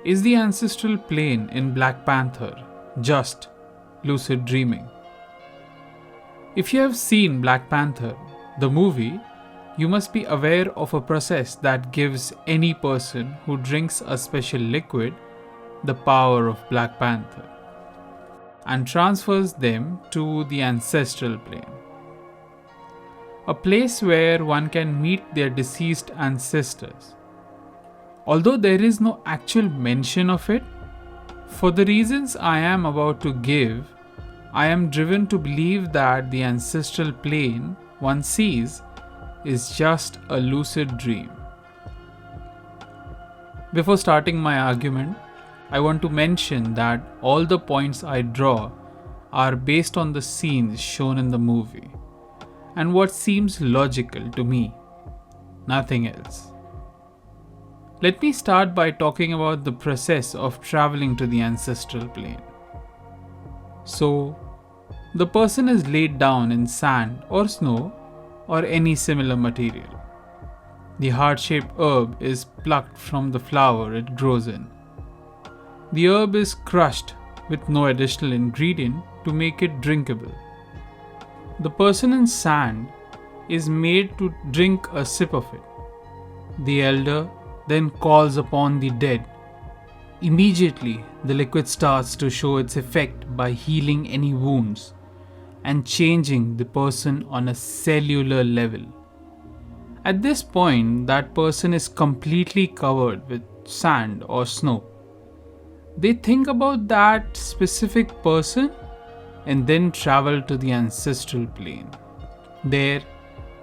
Is the ancestral plane in Black Panther just lucid dreaming? If you have seen Black Panther, the movie, you must be aware of a process that gives any person who drinks a special liquid the power of Black Panther and transfers them to the ancestral plane, a place where one can meet their deceased ancestors. Although there is no actual mention of it, for the reasons I am about to give, I am driven to believe that the ancestral plane one sees is just a lucid dream. Before starting my argument, I want to mention that all the points I draw are based on the scenes shown in the movie and what seems logical to me, nothing else. Let me start by talking about the process of traveling to the ancestral plane. So, the person is laid down in sand or snow or any similar material. The heart-shaped herb is plucked from the flower it grows in. The herb is crushed with no additional ingredient to make it drinkable. The person in sand is made to drink a sip of it. The elder then calls upon the dead. Immediately, the liquid starts to show its effect by healing any wounds and changing the person on a cellular level. At this point, that person is completely covered with sand or snow. They think about that specific person and then travel to the ancestral plane. There,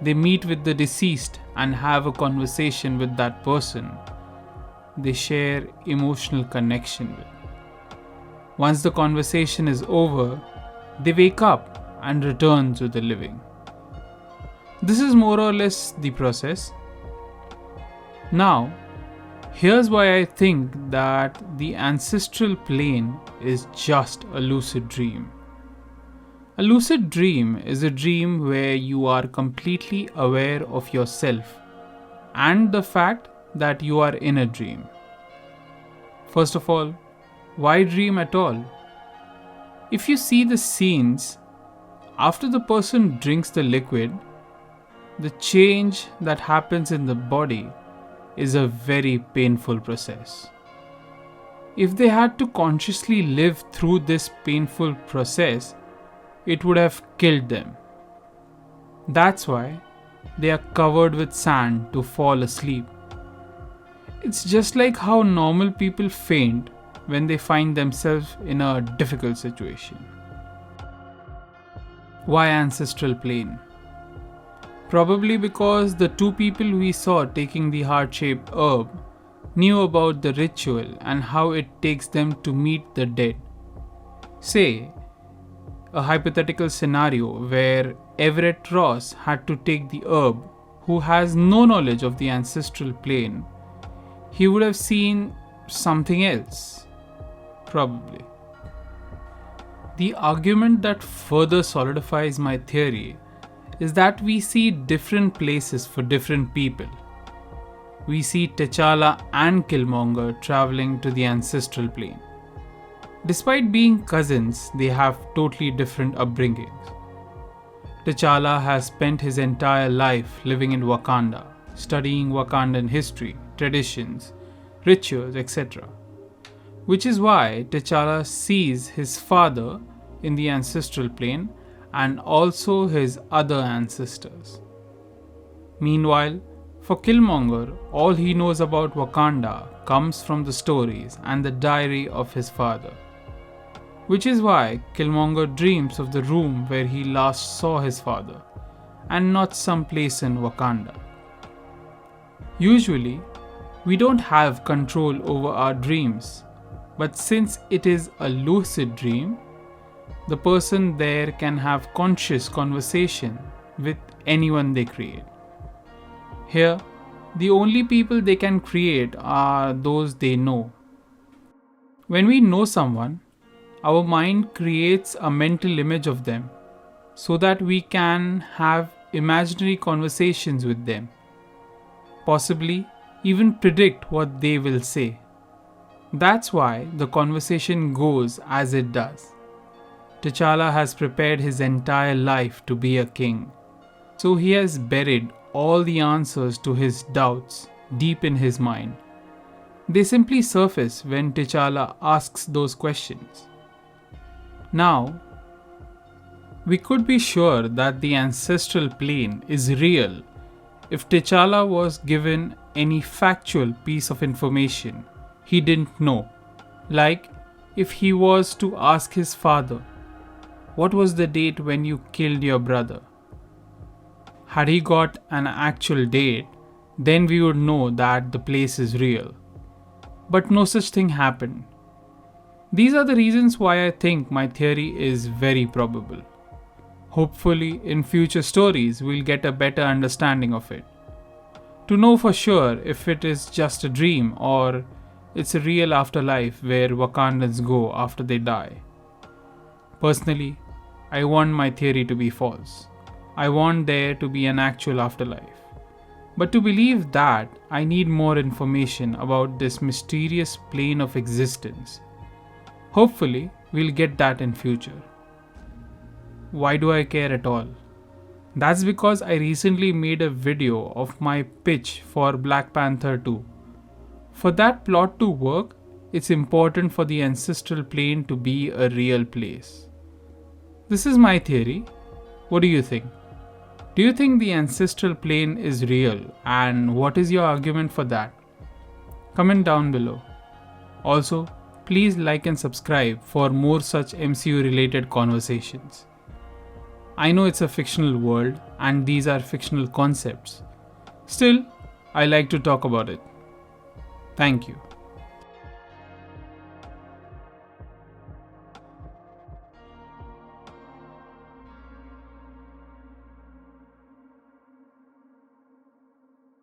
they meet with the deceased and have a conversation with that person they share emotional connection with. Once the conversation is over, they wake up and return to the living. This is more or less the process. Now, here's why I think that the ancestral plane is just a lucid dream. A lucid dream is a dream where you are completely aware of yourself and the fact that you are in a dream. First of all, why dream at all? If you see the scenes, after the person drinks the liquid, the change that happens in the body is a very painful process. If they had to consciously live through this painful process, it would have killed them. That's why they are covered with sand to fall asleep. It's just like how normal people faint when they find themselves in a difficult situation. Why ancestral plane? Probably because the two people we saw taking the heart-shaped herb knew about the ritual and how it takes them to meet the dead. Say, a hypothetical scenario where Everett Ross had to take the herb who has no knowledge of the ancestral plane, he would have seen something else. Probably. The argument that further solidifies my theory is that we see different places for different people. We see T'Challa and Killmonger traveling to the ancestral plane. Despite being cousins, they have totally different upbringings. T'Challa has spent his entire life living in Wakanda, studying Wakandan history, traditions, rituals, etc. Which is why T'Challa sees his father in the ancestral plane and also his other ancestors. Meanwhile, for Killmonger, all he knows about Wakanda comes from the stories and the diary of his father. Which is why Killmonger dreams of the room where he last saw his father, and not some place in Wakanda. Usually, we don't have control over our dreams, but since it is a lucid dream, the person there can have conscious conversation with anyone they create. Here, the only people they can create are those they know. When we know someone, our mind creates a mental image of them so that we can have imaginary conversations with them, possibly even predict what they will say. That's why the conversation goes as it does. T'Challa has prepared his entire life to be a king, so he has buried all the answers to his doubts deep in his mind. They simply surface when T'Challa asks those questions. Now, we could be sure that the ancestral plane is real if T'Challa was given any factual piece of information he didn't know. Like if he was to ask his father, "What was the date when you killed your brother?" Had he got an actual date, then we would know that the place is real. But no such thing happened. These are the reasons why I think my theory is very probable. Hopefully, in future stories, we'll get a better understanding of it. To know for sure if it is just a dream or it's a real afterlife where Wakandans go after they die. Personally, I want my theory to be false. I want there to be an actual afterlife. But to believe that, I need more information about this mysterious plane of existence. Hopefully, we'll get that in future. Why do I care at all? That's because I recently made a video of my pitch for Black Panther 2. For that plot to work, it's important for the ancestral plane to be a real place. This is my theory. What do you think? Do you think the ancestral plane is real, and what is your argument for that? Comment down below. Also, please like and subscribe for more such MCU related conversations. I know it's a fictional world and these are fictional concepts. Still, I like to talk about it. Thank you.